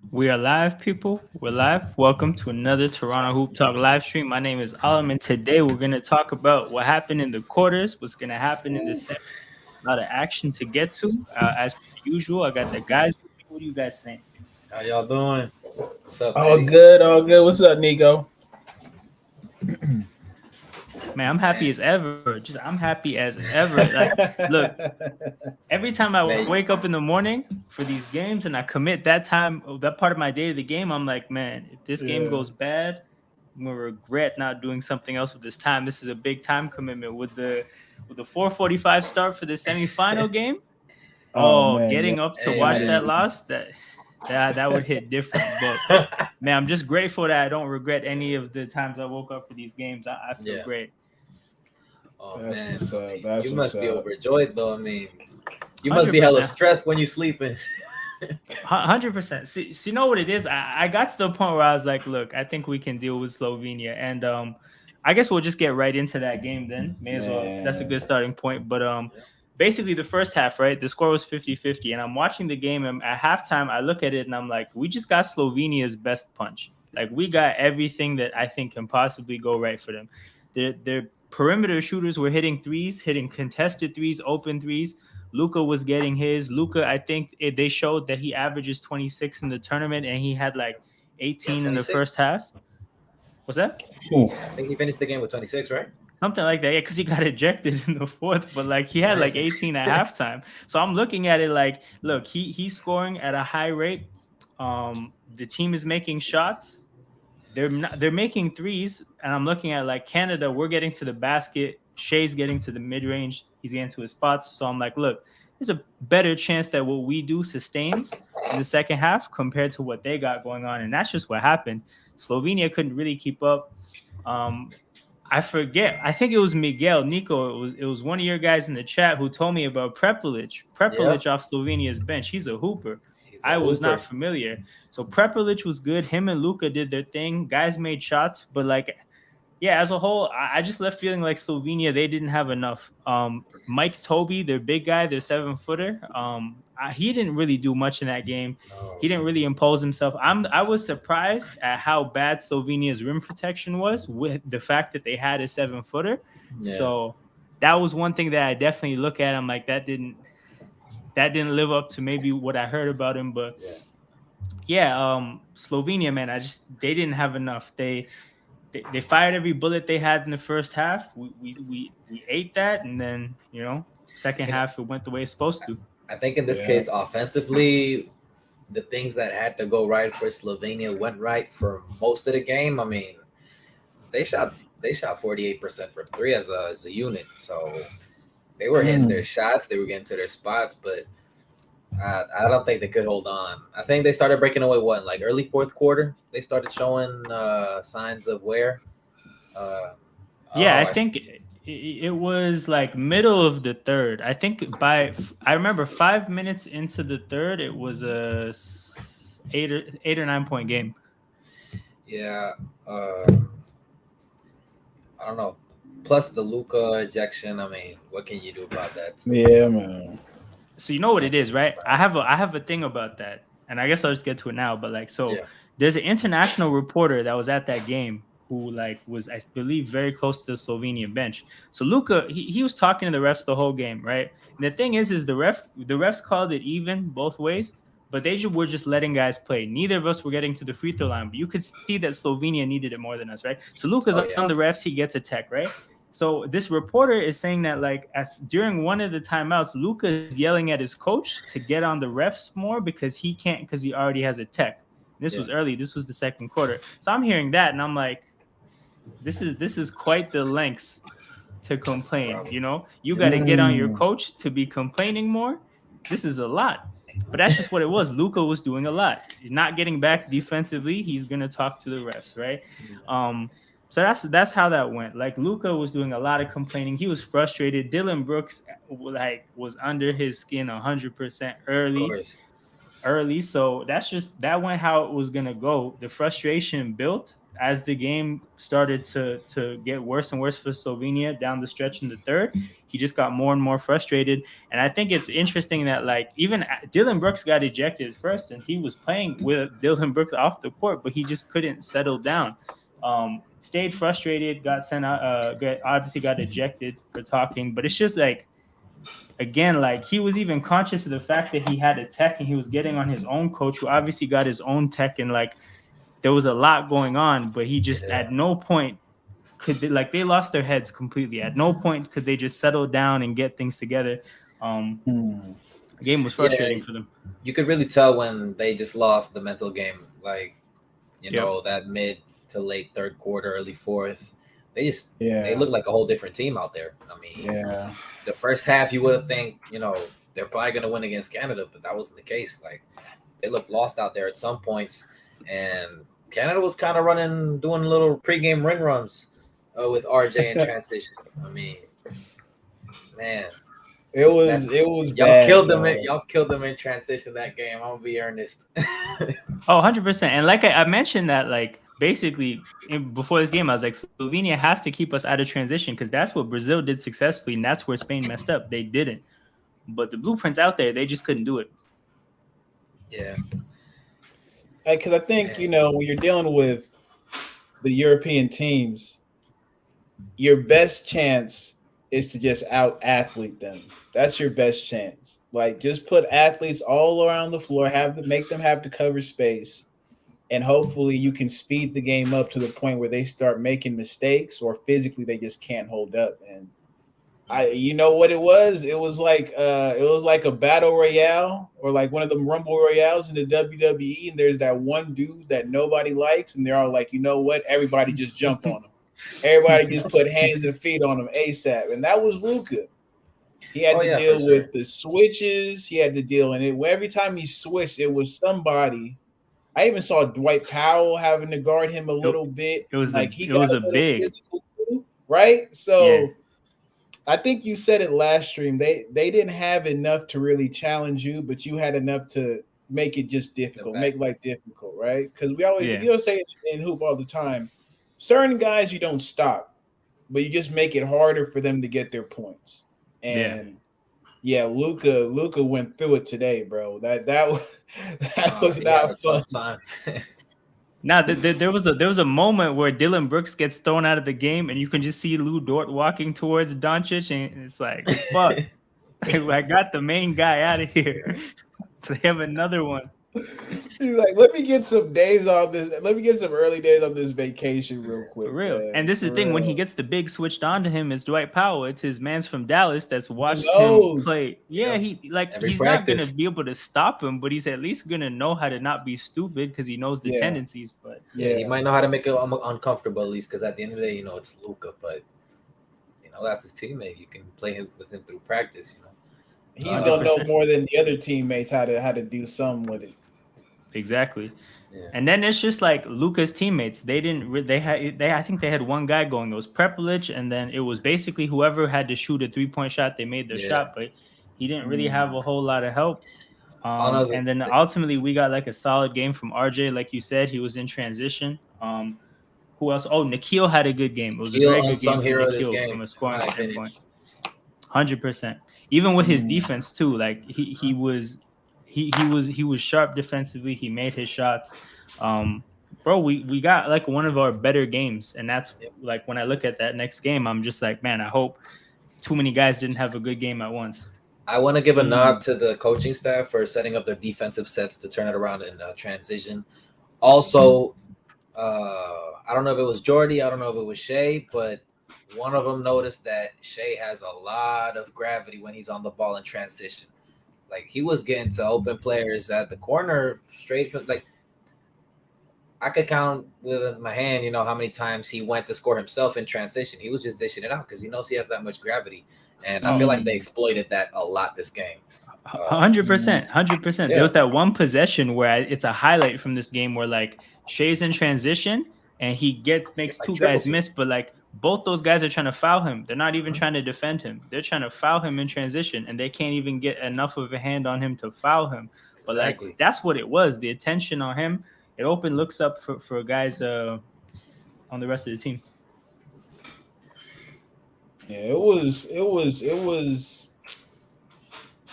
We are live, people. We're live. Welcome to another Toronto Hoop Talk live stream. My name is Alam, and today we're going to talk about what happened in the quarters, what's going to happen in the semis. A lot of action to get to. As per usual, I got the guys with me. What are you guys saying? How y'all doing? What's up, All Eddie? good, all good. What's up, Nico? Man, I'm happy Man, as ever. I'm happy as ever. Like, look, every time I wake man, up in the morning for these games and I commit that time, that part of my day to the game, I'm like, man, if this game Yeah. goes bad, I'm gonna regret not doing something else with this time. This is a big time commitment with the 4:45 start for the semifinal game. Oh Oh, man, yeah. getting up to hey, watch Imagine that man. you. loss, that would hit different. But man, I'm just grateful that I don't regret any of the times I woke up for these games. I feel Yeah. great. Oh That's man. what's I up. mean, That's you what's must be up. overjoyed though. I mean, you must Hundred be hella percent. stressed when you sleeping. 100%. See, you know what it is? I got to the point where I was like, look, I think we can deal with Slovenia. And I guess we'll just get right into that game then. May as well. That's a Man. good starting point. But Yeah. basically the first half, right? The score was 50-50. And I'm watching the game, and at halftime I look at it and I'm like, we just got Slovenia's best punch. Like, we got everything that I think can possibly go right for them. Their perimeter shooters were hitting threes, hitting contested threes, open threes. Luca was getting his. Luca, I think they showed that he averages 26 in the tournament, and he had like Yeah, 18 in the 26. first half. Was that Whew. I think he finished the game with 26, right? something like that? Yeah, because he got ejected in the fourth, but like he had like Nice. 18 at halftime. So I'm looking at it like, look, he's scoring at a high rate. The team is making shots. They're making threes, and I'm looking at like Canada. We're getting to the basket. Shea's getting to the mid range. He's getting to his spots. So I'm like, look, there's a better chance that what we do sustains in the second half compared to what they got going on, and that's just what happened. Slovenia couldn't really keep up. Um, I forget. I think it was Miguel Nico. It was one of your guys in the chat who told me about Prepelic. Yeah. Prepelic off Slovenia's bench. He's a hooper. He's a I was not hooper. familiar. So Prepelic was good. Him and Luca did their thing. Guys made shots, but like, yeah, as a whole, I just left feeling like Slovenia they didn't have enough. Mike Toby, their big guy, their 7 footer. He didn't really do much in that game. No. He didn't really impose himself. I was surprised at how bad Slovenia's rim protection was with the fact that they had a 7 footer. Yeah. So that was one thing that I definitely look at. I'm like, that didn't live up to maybe what I heard about him. But Yeah. yeah, Slovenia, man, they didn't have enough. They fired every bullet they had in the first half. We ate that, and then second You know, half it went the way it's supposed to. I think in this Yeah. case, offensively, the things that had to go right for Slovenia went right for most of the game. I mean, they shot they shot 48% from three as a unit. So they were hitting their Mm. shots, they were getting to their spots, but I don't think they could hold on. I think they started breaking away like early fourth quarter. They started showing signs of wear. Uh, Yeah, I oh, think it was like middle of the third. I think I remember 5 minutes into the third, it was a 8 or 9 point game. yeah. I don't know. Plus the Luca ejection. I mean, what can you do about that too? Yeah, man. So you know what Can't it do is, nothing right? about I it. have a thing about that, and I guess I'll just get to it now. But like, so Yeah. there's an international reporter that was at that game who like was, I believe, very close to the Slovenian bench. So Luca, he was talking to the refs the whole game, right? And the thing is the refs called it even both ways, but they were just letting guys play. Neither of us were getting to the free throw line, but you could see that Slovenia needed it more than us, right? So Luca's Oh on the yeah. refs, he gets a tech, right? So this reporter is saying that like as during one of the timeouts, Luca is yelling at his coach to get on the refs more because he can't because he already has a tech. And this Yeah. was early. This was the second quarter. So I'm hearing that and I'm like, this is quite the lengths to That's the complain. problem. You got Yeah. to get on your Mm. coach to be complaining more. This is a lot. But that's just what it was. Luca was doing a lot. He's not getting back defensively. He's gonna talk to the refs, right? Um, so that's how that went. Like Luca was doing a lot of complaining. He was frustrated. Dylan Brooks like was under his skin 100% Of early course. early. So that went how it was gonna go. The frustration built. as the game started to get worse and worse for Slovenia down the stretch in the third, he just got more and more frustrated. And I think it's interesting that like even Dylan Brooks got ejected first, and he was playing with Dylan Brooks off the court, but he just couldn't settle down. Stayed frustrated, got sent out, obviously got ejected for talking. But it's just like, again, like he was even conscious of the fact that he had a tech and he was getting on his own coach, who obviously got his own tech, and like there was a lot going on, but he just Yeah. at no point could they, like they lost their heads completely. At no point could they just settle down and get things together. Um, Hmm. the game was Yeah, frustrating for them. you could really tell when they just lost the mental game. Like, Yep. that mid to late third quarter, early fourth, they Yeah. look like a whole different team out there. I mean, Yeah. the first half you would have think, they're probably gonna win against Canada, but that wasn't the case. Like, they looked lost out there at some points, and Canada was kind of doing little pregame runs with RJ in transition. I mean, man, that It was y'all bad, killed them. dog. Y'all killed them in transition that game. I'm gonna be earnest. Oh, 100%. And like I mentioned that, like, basically before this game, I was like, Slovenia has to keep us out of transition because that's what Brazil did successfully, and that's where Spain messed up. They didn't. But the blueprints out there, they just couldn't do it. Yeah, Because I think man. when you're dealing with the European teams, your best chance is to just out athlete them. That's your best chance. Like just put athletes all around the floor, make them have to cover space, and hopefully you can speed the game up to the point where they start making mistakes or physically they just can't hold up. And you know what it was? It was like a battle royale or like one of them rumble royales in the WWE, and there's that one dude that nobody likes, and they're all like, you know what? Everybody just jump on him. Everybody just put hands and feet on him ASAP. And that was Luka. He had Oh to yeah, for deal sure. with the switches. He had to deal in it. Every time he switched, it was somebody. I even saw Dwight Powell having to guard him a It, little bit. it was Like the he it got was a a little big. physical too, right? Yeah. So I think you said it last stream. They didn't have enough to really challenge you, but you had enough to make it just difficult, make life difficult, right? Because we always Yeah. say in hoop all the time, certain guys you don't stop, but you just make it harder for them to get their points. Yeah. And yeah, Luka went through it today, bro. That was that was He had a not fun. tough time. Now there was a moment where Dylan Brooks gets thrown out of the game, and you can just see Lou Dort walking towards Doncic, and it's like, fuck, I got the main guy out of here. Yeah. They have another one. He's like, let me get some days off this. Let me get some early days on this vacation real For quick, real. man. And this is For the thing, when he real. gets the big switched on to him is Dwight Powell. It's his man's from Dallas that's He watched him knows. play. Yeah, Yep. he like Every he's not gonna practice. be able to stop him, but he's at least gonna know how to not be stupid because he knows the Yeah. tendencies. But Yeah, he might know how to make it uncomfortable at least, because at the end of the day, it's Luca, but that's his teammate. You can play with him through practice. He's gonna know 100%. more than the other teammates how to do something with it. Exactly. Yeah. And then it's just like Luca's teammates. They didn't. They I think they had one guy going. It was Prepelic, and then it was basically whoever had to shoot a 3-point shot. They made their shot, but he didn't really have a whole lot of help. And then ultimately we got like a solid game from RJ, like you said. He was in transition. Who else? Oh, Nikhil had a good game. It was a Nikhil, very good game unsung from hero of this Nikhil game, from a in scoring my opinion. standpoint. 100%. Even with his defense too, like he was sharp defensively. He made his shots. Bro, we got like one of our better games, and that's Yep. like when I look at that next game, I'm just like, man, I hope too many guys didn't have a good game at once. I want to give a nod to the coaching staff for setting up their defensive sets to turn it around in transition. Also, I don't know if it was Jordy, I don't know if it was Shea, but one of them noticed that Shea has a lot of gravity when he's on the ball in transition. Like, he was getting to open players at the corner straight from, like, I could count with my hand, how many times he went to score himself in transition. He was just dishing it out because he knows he has that much gravity. And I feel like they exploited that a lot this game. 100%. 100%. Yeah. There was that one possession where it's a highlight from this game where like Shea's in transition and he makes Like two triple guys team. miss, but like both those guys are trying to foul him. They're not even trying to defend him. They're trying to foul him in transition, and they can't even get enough of a hand on him to foul him. But Exactly. like that's what it was. The attention on him. It opened looks up for guys on the rest of the team. Yeah,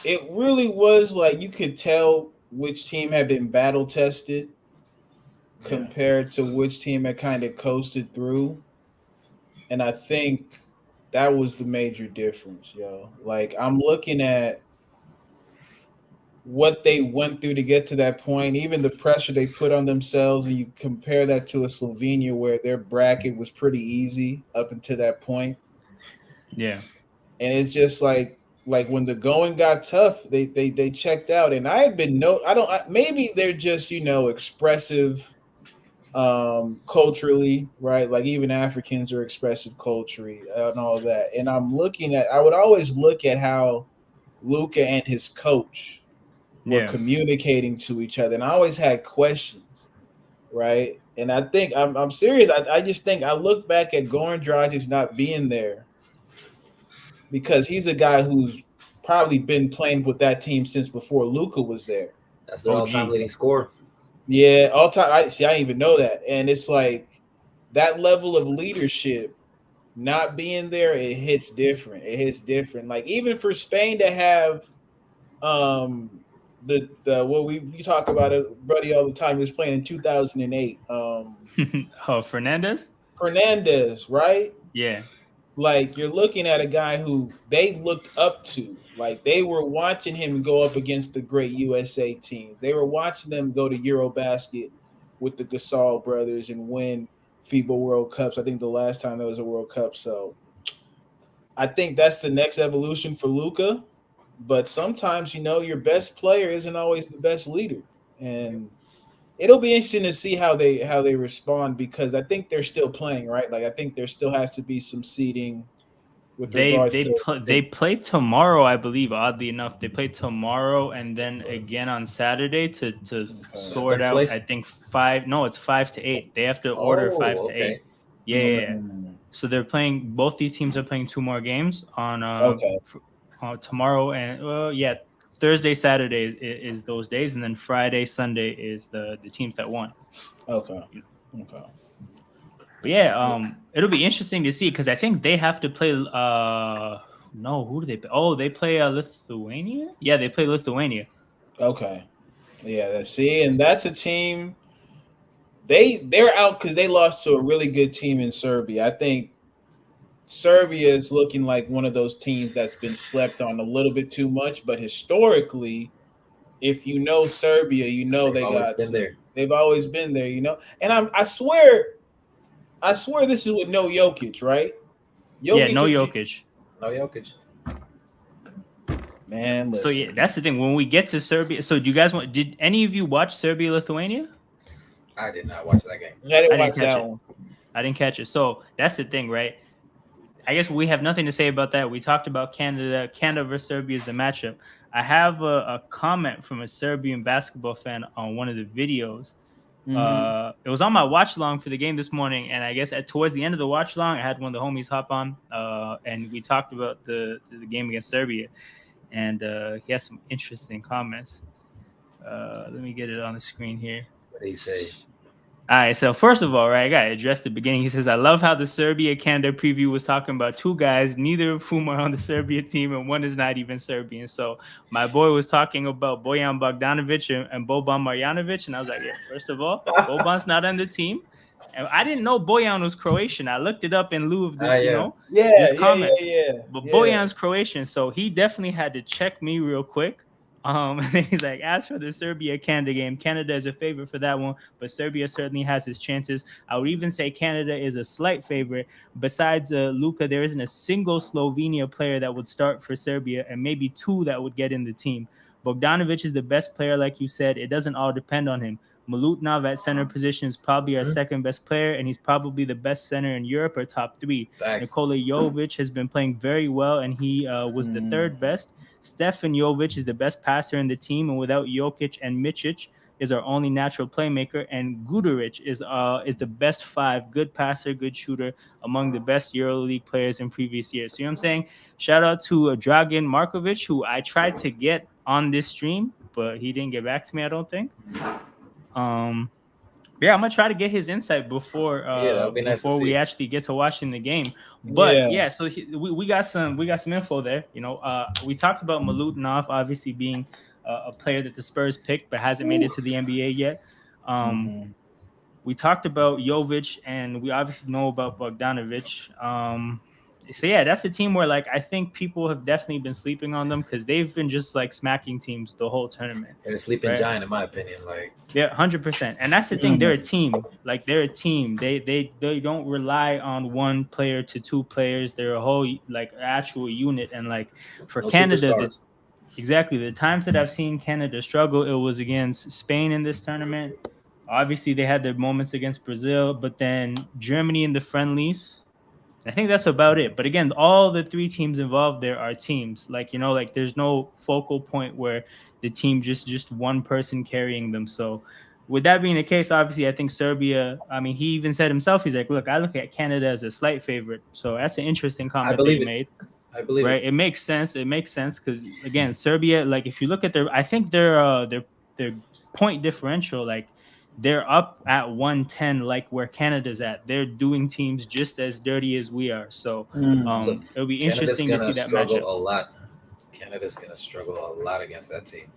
it really was like you could tell which team had been battle tested Yeah, compared to which team had kind of coasted through. And I think that was the major difference, yo. Like I'm looking at what they went through to get to that point, even the pressure they put on themselves, and you compare that to a Slovenia where their bracket was pretty easy up until that point. Yeah, And it's just like when the going got tough, they checked out. And I had been no, I don't, maybe they're just expressive culturally, right? Like even Africans are expressive culturally and all that. And I would always look at how Luca and his coach were yeah. communicating to each other, and I always had questions, right? And I think I'm serious. I just think I look back at Goran Dragic not being there because he's a guy who's probably been playing with that team since before Luca was there. that's their all-time OG. leading scorer. Yeah, all time. I see. I didn't even know that, and it's like that level of leadership not being there. It hits different. It hits different. Like even for Spain to have um the what we talk about it, buddy, all the time. He was playing in 2008. Oh, Fernandez. Fernandez, right? Yeah, Like you're looking at a guy who they looked up to. Like they were watching him go up against the great USA teams. They were watching them go to Eurobasket with the Gasol brothers and win FIBA World Cups. I think the last time there was a World Cup. So I think that's the next evolution for Luca. But sometimes, your best player isn't always the best leader. And it'll be interesting to see how they respond because I think they're still playing, right? Like I think there still has to be some seeding with regards to they play tomorrow, I believe. Oddly enough, they play tomorrow and then For again on Saturday to okay. the sort third out. I place. think five. No, it's 5 to 8. They have to order five Oh, to okay. eight. Yeah, yeah, yeah. Mm, So they're playing. Both these teams are playing two more games on okay. tomorrow and yeah, Thursday, Saturday is those days, and then Friday, Sunday is the teams that won. Okay. Okay. But yeah, Yeah. it'll be interesting to see because I think they have to play. No, who do they play? Oh, they play Lithuania. Yeah, they play Lithuania. Okay. Yeah, see, and that's a team they're out because they lost to a really good team in Serbia. I think Serbia is looking like one of those teams that's been slept on a little bit too much, but historically, if you know Serbia, They've always been there. they've always been there. And I swear this is with no Jokic, right? Yeah, no Jokic, Jokic. No Jokic. man, So yeah, listen. that's the thing. When we get to Serbia, so do you guys want? Did any of you watch Serbia Lithuania? I did not watch that game. I didn't I didn't watch catch that it. one. I didn't catch it. So that's the thing, right? I guess we have nothing to say about that. We talked about Canada. Canada versus Serbia is the matchup. I have a comment from a Serbian basketball fan on one of the videos. Mm-hmm. It was on my watch along for the game this morning, and I guess towards the end of the watch along, I had one of the homies hop on, and we talked about the game against Serbia, and he has some interesting comments. Let me get it on the screen here. What did he say? All right, so first of all, right, I got to address the beginning. He says, I love how the Serbia Canada preview was talking about two guys, neither of whom are on the Serbia team, and one is not even Serbian. So my boy was talking about Bojan Bogdanovic and Boban Marjanovic, and I was like, yeah, first of all, Boban's not on the team. And I didn't know Bojan was Croatian. I looked it up in lieu of this, Yeah. Yeah, this yeah, comment. yeah, yeah. But Yeah. Bojan's Croatian, so he definitely had to check me real quick. And he's like, as for the Serbia Canada game, Canada is a favorite for that one, but Serbia certainly has its chances. I would even say Canada is a slight favorite. Besides Luka, there isn't a single Slovenia player that would start for Serbia, and maybe two that would get in the team. Bogdanovic is the best player, like you said. It doesn't all depend on him. Milutnov at center position is probably our second best player, and he's probably the best center in Europe or top three. Thanks. Nikola Jovic has been playing very well, and he was the third best. Stefan Jovic is the best passer in the team, and without Jokic and Micic is our only natural playmaker. And Guduric is the best five, good passer, good shooter, among the best EuroLeague players in previous years. So you know what I'm saying? Shout out to Dragan Markovic, who I tried to get on this stream, but he didn't get back to me, I don't think. Um, Yeah, I'm gonna try to get his insight Yeah, that would be nice to before we see. actually get to watching the game. But Yeah. yeah, so we got some info there. We talked about Malutinov obviously being a player that the Spurs picked but hasn't made Ooh. it to the NBA yet. Um, Mhm. we talked about Jovic, and we obviously know about Bogdanovic. So yeah, that's a team where like I think people have definitely been sleeping on them because they've been just like smacking teams the whole tournament, They're a sleeping right? giant, in my opinion. Like, Yeah, 100%. And that's the thing. They're a Mm. team. Like they're a team. They don't rely on one player to two players. They're a whole like actual unit. And like for no Canada, superstars. exactly the times that I've seen Canada struggle, it was against Spain in this tournament. Obviously, they had their moments against Brazil, but then Germany in the friendlies. I think that's about it. But again, all the three teams involved there are teams. Like, like there's no focal point where the team just one person carrying them. So with that being the case, obviously I think Serbia, I mean, he even said himself, he's like, look, I look at Canada as a slight favorite. So that's an interesting I comment that he believe it. made. I believe it. Right. It makes sense. It makes sense because again, Serbia, like if you look at I think their point differential, like they're up at 110, like where Canada's at. They're doing teams just as dirty as we are. So Mm. Look, it'll be Canada's interesting to gonna see that struggle matchup. a lot. Canada's gonna struggle a lot against that team.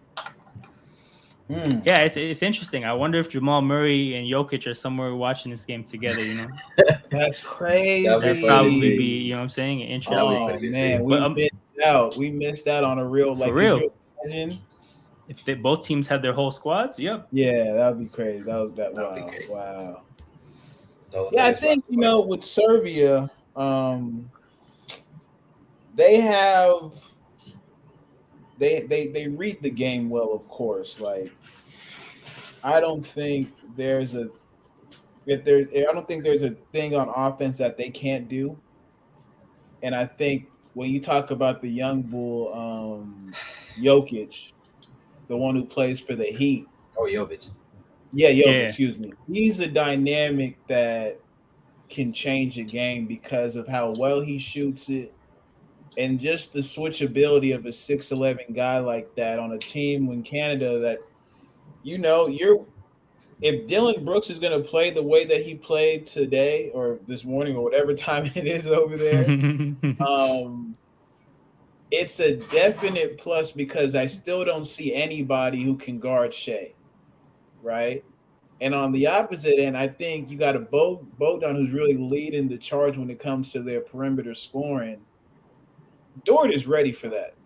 Mm. Yeah, it's interesting. I wonder if Jamal Murray and Jokic are somewhere watching this game together, That's That'll be That'd funny to probably see. be, crazy. you know what I'm saying, That'll be Oh interesting. funny to see. man, But we missed out. We missed out on a real for like. Could real, you imagine? if both teams had their whole squads, yep. Yeah, that would be crazy. That was that. That'll be Wow, great. wow. No Yeah, I Nuggets think roster party. with Serbia, they have they read the game well, of course. Like I don't think there's a if there I don't think there's a thing on offense that they can't do. And I think when you talk about the young bull, Jokic, the one who plays for the Heat, Oh, Jovic. yeah, Jokic, Yeah. excuse me, he's a dynamic that can change a game because of how well he shoots it and just the switchability of a 6'11" guy like that on a team in Canada that you're if Dylan Brooks is going to play the way that he played today or this morning or whatever time it is over there, um, it's a definite plus because I still don't see anybody who can guard Shea, right? And on the opposite end, I think you got a Bogdan who's really leading the charge when it comes to their perimeter scoring. Dort is ready for that.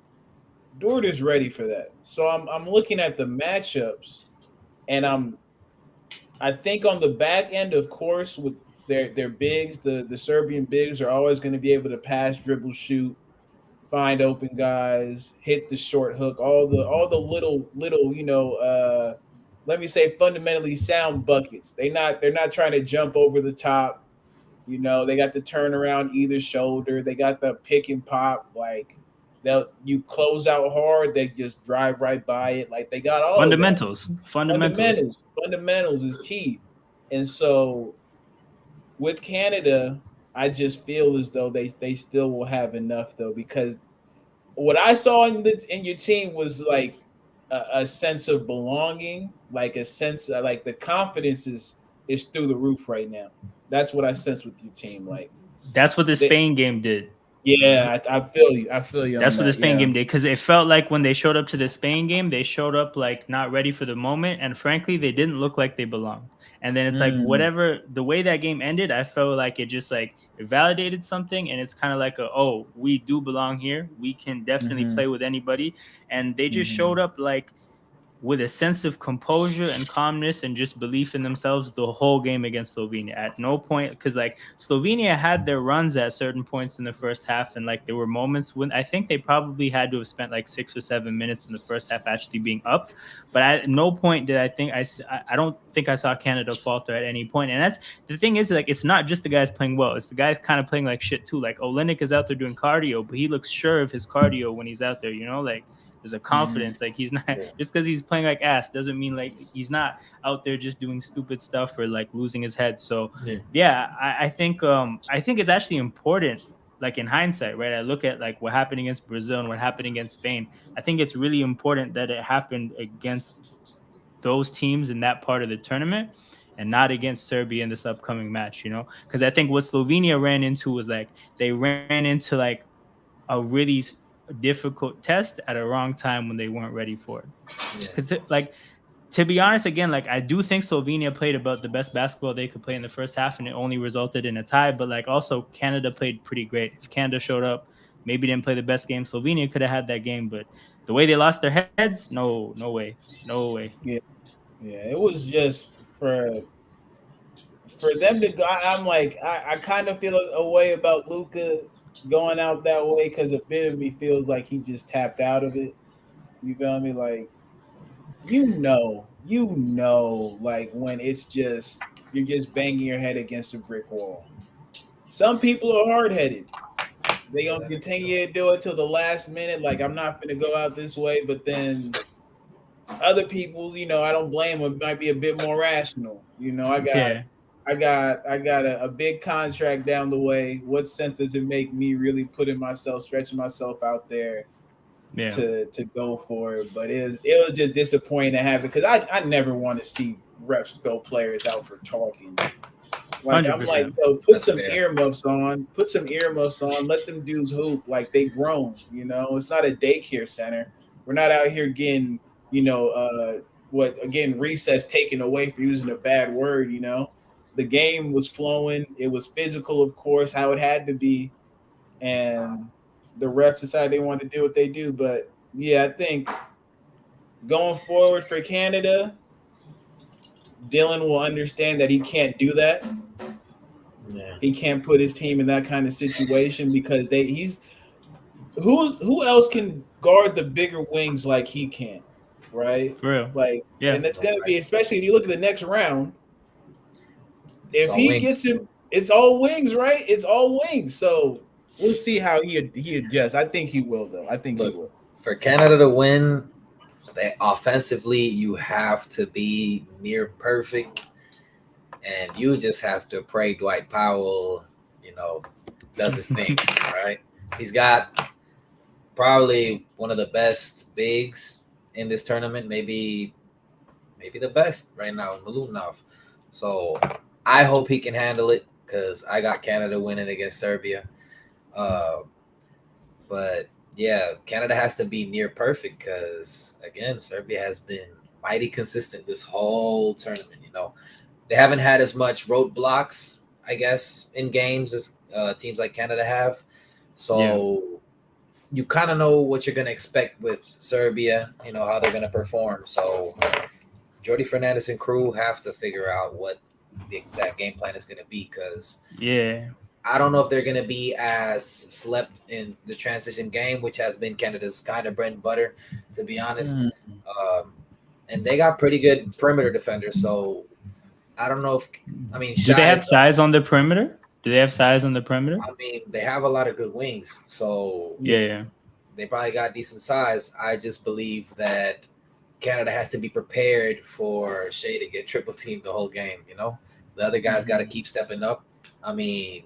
Dort is ready for that. So I'm looking at the matchups, and I think on the back end, of course, with their bigs, the Serbian bigs are always going to be able to pass, dribble, shoot, find open guys, hit the short hook, all the little let me say fundamentally sound buckets. They're not trying to jump over the top. They got the turnaround either shoulder. They got the pick and pop. Like you close out hard, they just drive right by it. Like they got all of that. Fundamentals. Fundamentals is key. And so with Canada, I just feel as though they still will have enough though because what I saw in your team was like a sense of belonging, like a sense of, like the confidence is through the roof right now. That's what I sense with your team. Like, That's what the they, Spain game did. yeah, I feel you. I feel you on That's what the that. Spain Yeah. game did because it felt like when they showed up to the Spain game, they showed up like not ready for the moment, and frankly, they didn't look like they belonged. And then it's like Mm, whatever the way that game ended, I felt like it just like it validated something, and it's kind of like oh, we do belong here. We can definitely mm-hmm, play with anybody, and they just mm-hmm, showed up like with a sense of composure and calmness and just belief in themselves the whole game against Slovenia. At no point, because like Slovenia had their runs at certain points in the first half, and like there were moments when I think they probably had to have spent like 6 or 7 minutes in the first half actually being up. But at no point did I don't think I saw Canada falter at any point. And that's the thing is like it's not just the guys playing well; it's the guys kind of playing like shit too. Like Olenek is out there doing cardio, but he looks sure of his cardio when he's out there. Like there's a mm-hmm. confidence. Like he's not Yeah. just because he's playing like ass doesn't mean like he's not out there just doing stupid stuff or like losing his head. So Yeah. yeah, I think it's actually important. Like in hindsight, right? I look at like what happened against Brazil and what happened against Spain. I think it's really important that it happened against those teams in that part of the tournament. and not against Serbia in this upcoming match, because I think what Slovenia ran into was like they ran into like a really difficult test at a wrong time when they weren't ready for it. Yeah. Because like to be honest, again, like I do think Slovenia played about the best basketball they could play in the first half, and it only resulted in a tie. But like also Canada played pretty great. If Canada showed up, maybe didn't play the best game, Slovenia could have had that game. But the way they lost their heads, no, no way, no way. Yeah, yeah. It was just for them to go. I'm like, I kind of feel a way about Luca going out that way because a bit of me feels like he just tapped out of it. You feel me? Like like when it's just you're just banging your head against a brick wall. Some people are hard headed. They Yeah, gonna that is true. continue to do it till the last minute. Like I'm not gonna go out this way, but then other people, I don't blame them. Might be a bit more rational. Yeah, I got a big contract down the way. What sense does it make me really stretching myself out there yeah, to go for it? But it was just disappointing to have it because I never want to see refs throw players out for talking. Like I'm like, 100%. yo, That's fair. put some earmuffs on, let them dudes hoop like they grown. It's not a daycare center. We're not out here getting, what again recess taken away for using a bad word. The game was flowing. It was physical, of course, how it had to be, and the refs decided they wanted to do what they do. But yeah, I think going forward for Canada, Dylan will understand that he can't do that. Yeah. He can't put his team in that kind of situation because he's who else can guard the bigger wings like he can, right? For real. Like, Yeah. and it's gonna Right. be especially if you look at the next round. It's If all he wings. gets him, it's all wings, right? It's all wings. So we'll see how he adjusts. I think he will, though. I think he Look, will. for Canada to win, they offensively you have to be near perfect, and you just have to pray Dwight Powell, you know, does his thing. Right? He's got probably one of the best bigs in this tournament, maybe the best right now, Malunov. So I hope he can handle it because I got Canada winning against Serbia. Uh, but yeah, Canada has to be near perfect because again, Serbia has been mighty consistent this whole tournament. They haven't had as much roadblocks, I guess, in games as teams like Canada have. Yeah. So you kind of know what you're going to expect with Serbia, how they're going to perform. So Jordy Fernandez and crew have to figure out what the exact game plan is going to be because Yeah. I don't know if they're going to be as slept in the transition game, which has been Canada's kind of bread and butter, to be honest. Mm. Um, and they got pretty good perimeter defenders. So I don't know if, I mean, Do they Shy have is going size on the perimeter? Do they have size on the perimeter? I mean, they have a lot of good wings. So Yeah. Yeah, yeah. they probably got decent size. I just believe that Canada has to be prepared for Shea to get triple teamed the whole game. The other guys got to Mhm. keep stepping up. I mean,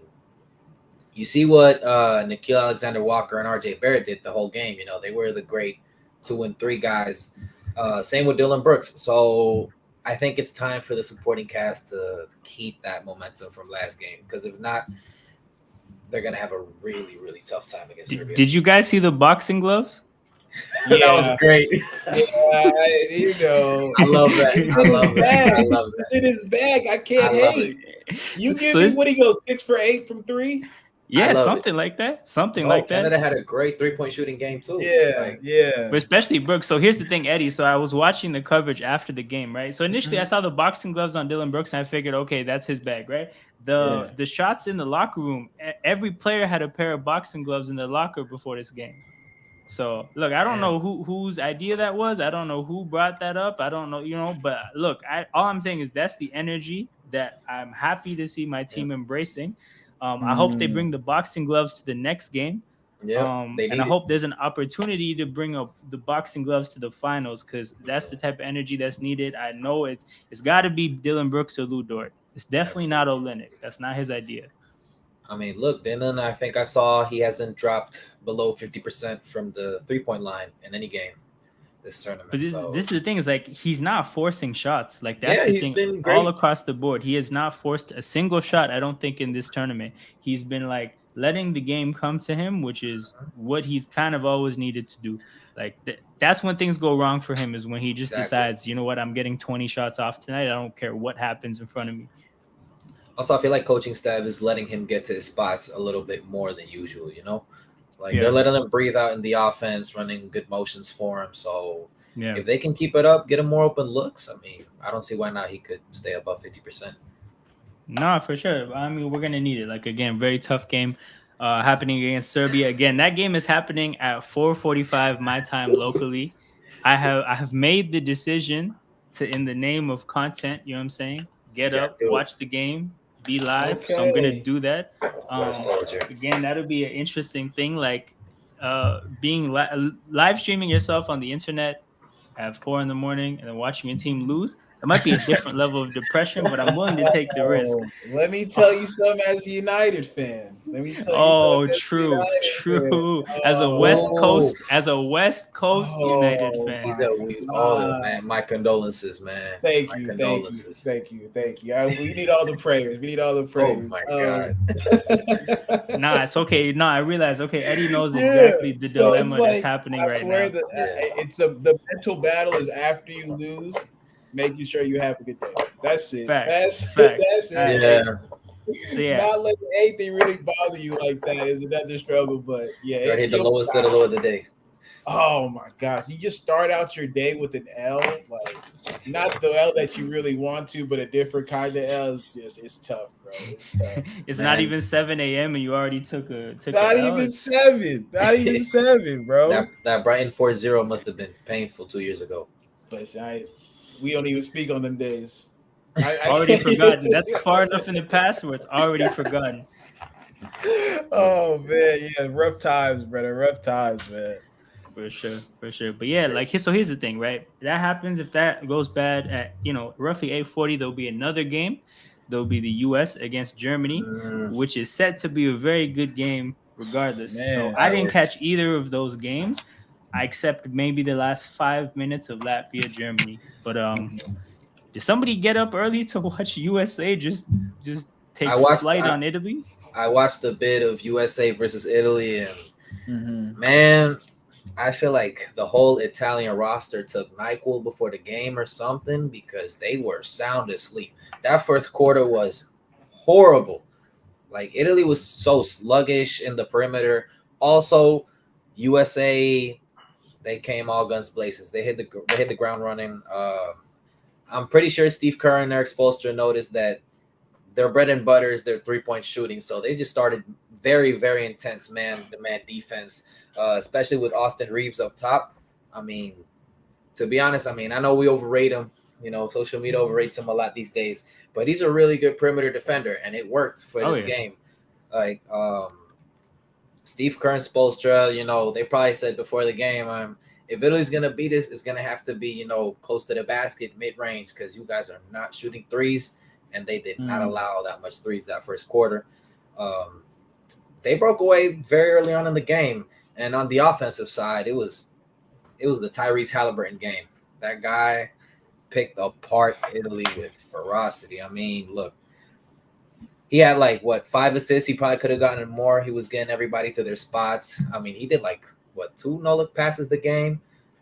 you see what Nikhil Alexander Walker and RJ Barrett did the whole game. They were the great 2 and 3 guys. Same with Dylan Brooks. So I think it's time for the supporting cast to keep that momentum from last game because if not, they're gonna have a really, really tough time against Serbia. Did you guys see the boxing gloves? That was Yeah. great. Yeah. I love that. It's I in his love that. I bag. love It's that. in his bag. I I can't love it. hate. You give So me it's what he goes 6 for 8 from three. I yeah, love it. something like that. Something Bro, like that. Canada had a great 3-point shooting game too. Yeah, Like, yeah. But especially Brooks. So here's the thing, Eddie. So I was watching the coverage after the game, right? So initially I Mhm. saw the boxing gloves on Dylan Brooks and I figured, okay, that's his bag, right? Yeah. The shots in the locker room, every player had a pair of boxing gloves in their locker before this game. So look, I don't damn. know whose idea that was. I don't know who brought that up. I don't know, but look, I all I'm saying is that's the energy that I'm happy to see my Yep. team embracing. I hope they Mm. bring the boxing gloves to the next game. Yep. They And I need it. hope there's an opportunity to bring up the boxing gloves to the finals because that's the type of energy that's needed. I know it's got to be Dylan Brooks or Lou Dort. It's definitely not Absolutely. Olenek. That's not his idea. I mean, look, Dylan, I think I saw he hasn't dropped below 50% from the 3-point line in any game this But tournament. this So is the thing, is like he's not forcing shots. Like that's yeah, the he's thing been all great. across the board. He has not forced a single shot, I don't think, in this tournament. He's been like letting the game come to him, which is what he's kind of always needed to do. Like that's when things go wrong for him, is when he just Exactly. decides, you know what, I'm getting 20 shots off tonight. I don't care what happens in front of me. Also, I feel like coaching staff is letting him get to his spots a little bit more than usual. Like they're Yeah. letting him breathe out in the offense, running good motions for him. So Yeah. if they can keep it up, get him more open looks. I mean, I don't see why not. He could stay above 50%. No, for sure. I mean, we're gonna need it. Like again, very tough game happening against Serbia. Again, that game is happening at 4:45 my time locally. I have made the decision to, in the name of content, you know what I'm saying, get Yeah, up, do it. watch the game, be live. So I'm gonna Okay. do that. What a soldier. Again, that'll be an interesting thing. Like being live streaming yourself on the internet at 4 in the morning and then watching your team lose. It might be a different level of depression, but I'm willing to take the risk. Oh, let me tell you Oh, something as a United fan. Let me tell you something oh, as a true, United fan. true. Oh, As a West Coast United Oh fan. he's my a oh God. man, my condolences, man. Thank My you, thank you, condolences. thank you, thank you. We need all the prayers. We need all the Oh prayers. my god. Nah, it's okay. Nah, I realize. Okay, Eddie knows Yeah. exactly the So it's dilemma that's like happening I right swear now. that Yeah. it's the mental battle is after you lose, making sure you have a good day. That's it. Facts, That's it. facts. That's All it. right. Hey, Yeah. So yeah, not letting anything really bother you like that is another struggle. But yeah, Gotta hit the you'll. lowest of the low of the day. Oh my gosh, you just start out your day with an L, like not the L that you really want to, but a different kind of L. Is just it's tough, bro. It's tough. it's not Man, even 7 a.m. and you already took a Not L. even It's seven. Not even seven, bro. that Brighton 4-0 must have been painful 2 years ago. Listen, we don't even speak on them days. already forgotten. I That's far enough in the past where it's already forgotten. oh man, yeah, rough times, brother. Rough times, man. For sure, for sure. But yeah, like so here's the thing, right? That happens. If that goes bad at roughly 8:40, there'll be another game. There'll be the US against Germany, Mm, which is set to be a very good game regardless. So Man, I that didn't is. catch either of those games. I except maybe the last 5 minutes of Latvia Germany. But mhm. did somebody get up early to watch USA just I take watched flight I, on Italy? I watched a bit of USA versus Italy, and Mhm. man, I feel like the whole Italian roster took NyQuil before the game or something because they were sound asleep. That first quarter was horrible. Like Italy was so sluggish in the perimeter. Also, USA, they came all guns blazes. They hit the ground running. I'm pretty sure Steve Kerr and Eric Spoelstra noticed that their bread and butter is their 3-point shooting. So they just started very, very intense man-to-man defense, especially with Austin Reeves up top. I mean, to be honest, I mean, I know we overrate him. Social media overrates him a lot these days, but he's a really good perimeter defender, and it worked for Oh this yeah. game. Like Steve Kerr and Spoelstra, they probably said before the game, if Italy's gonna beat us, it's gonna have to be close to the basket, mid range, because you guys are not shooting threes, and they did not Mm. allow that much threes that first quarter. Um, they broke away very early on in the game, and on the offensive side, it was the Tyrese Halliburton game. That guy picked apart Italy with ferocity. I mean, look, he had like what 5 assists. He probably could have gotten more. He was getting everybody to their spots. I mean, he did like what 2 no-look passes the game.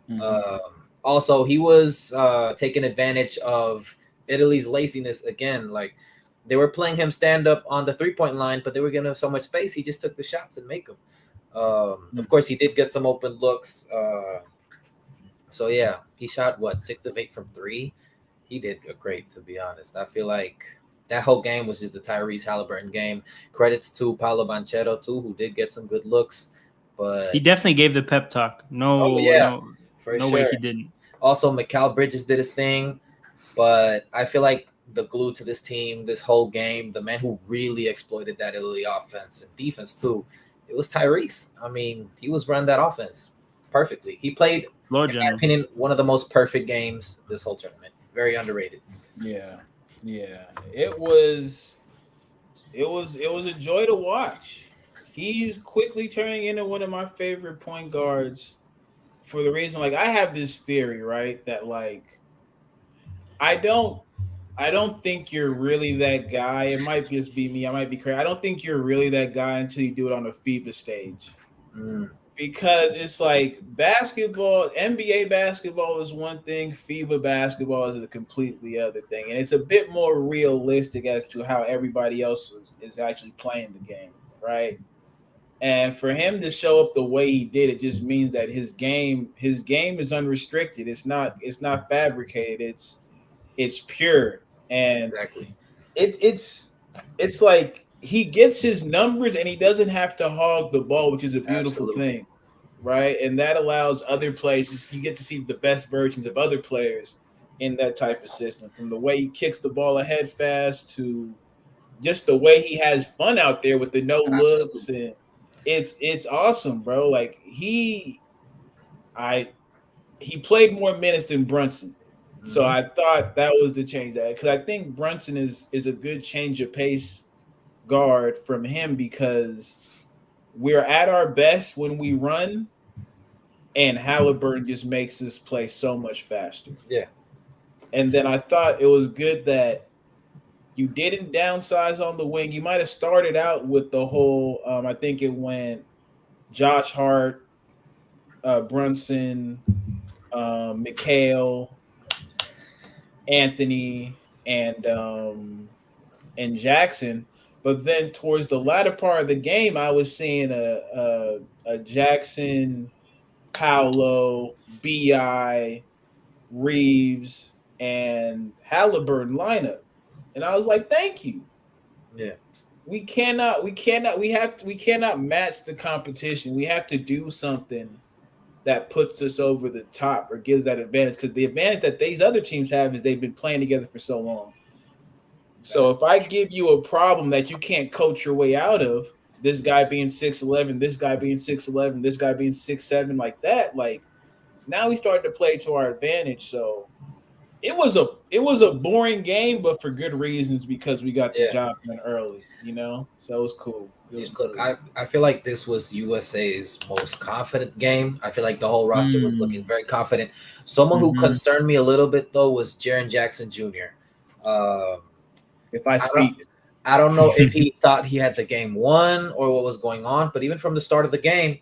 Mhm. Um, Also, he was taking advantage of Italy's laziness again. Like they were playing him stand up on the 3-point line, but they were giving him so much space. He just took the shots and make them. Of course, he did get some open looks. So yeah, he shot what 6 of 8 from three. He did great, to be honest. I feel like that whole game was just the Tyrese Halliburton game. Credits to Paolo Banchero too, who did get some good looks. He But definitely gave the pep talk. oh No, yeah, no, for no way sure. he didn't. Also, Mikal Bridges did his thing, but I feel like the glue to this team, this whole game, the man who really exploited that Italy offense and defense too, it was Tyrese. I mean, he was running that offense perfectly. He played, Floor in my general. opinion, one of the most perfect games this whole tournament. Very underrated. Yeah, yeah. It was a joy to watch. He's quickly turning into one of my favorite point guards for the reason like I have this theory, right? That like I don't I don't think you're really that guy. It might just be me. I might be crazy. I don't think you're really that guy until you do it on a FIBA stage. Mm, Because it's like basketball, NBA basketball is one thing, FIBA basketball is a completely other thing. And it's a bit more realistic as to how everybody else is actually playing the game, right? And for him to show up the way he did, it just means that his game is unrestricted. It's not fabricated. It's pure. And exactly. it's like he gets his numbers and he doesn't have to hog the ball, which is a beautiful Absolutely. thing, right? And that allows other players, you get to see the best versions of other players in that type of system, from the way he kicks the ball ahead fast to just the way he has fun out there with the no looks. Absolutely. And it's awesome, bro. Like I he played more minutes than Brunson. So Hmm. I thought that was the change, that because I think Brunson is a good change of pace guard from him, because we're at our best when we run, and Halliburton just makes us play so much faster. Yeah. And then I thought it was good that you didn't downsize on the wing. You might have started out with the whole. I think it went Josh Hart, Brunson, Mikhail, Anthony, and Jackson. But then towards the latter part of the game, I was seeing a Jackson, Paolo, Bi, Reeves, and Halliburton lineup, and I was like, "Thank you. Yeah. We cannot match the competition. We have to do something that puts us over the top or gives that advantage, because the advantage that these other teams have is they've been playing together for so long. So if I give you a problem that you can't coach your way out of, this guy being 6'11", this guy being 6'11", this guy being 6'7", like that, like now we started to play to our advantage. So it was a boring game, but for good reasons, because we got the Yeah. job done early. So it was cool. It Yeah, was look, cool. I feel like this was USA's most confident game. I feel like the whole roster was looking Mm. very confident. Someone who Hmm. concerned me a little bit though was Jaren Jackson Jr. Um, If I I don't speak, I don't know if he thought he had the game won or what was going on, but even from the start of the game,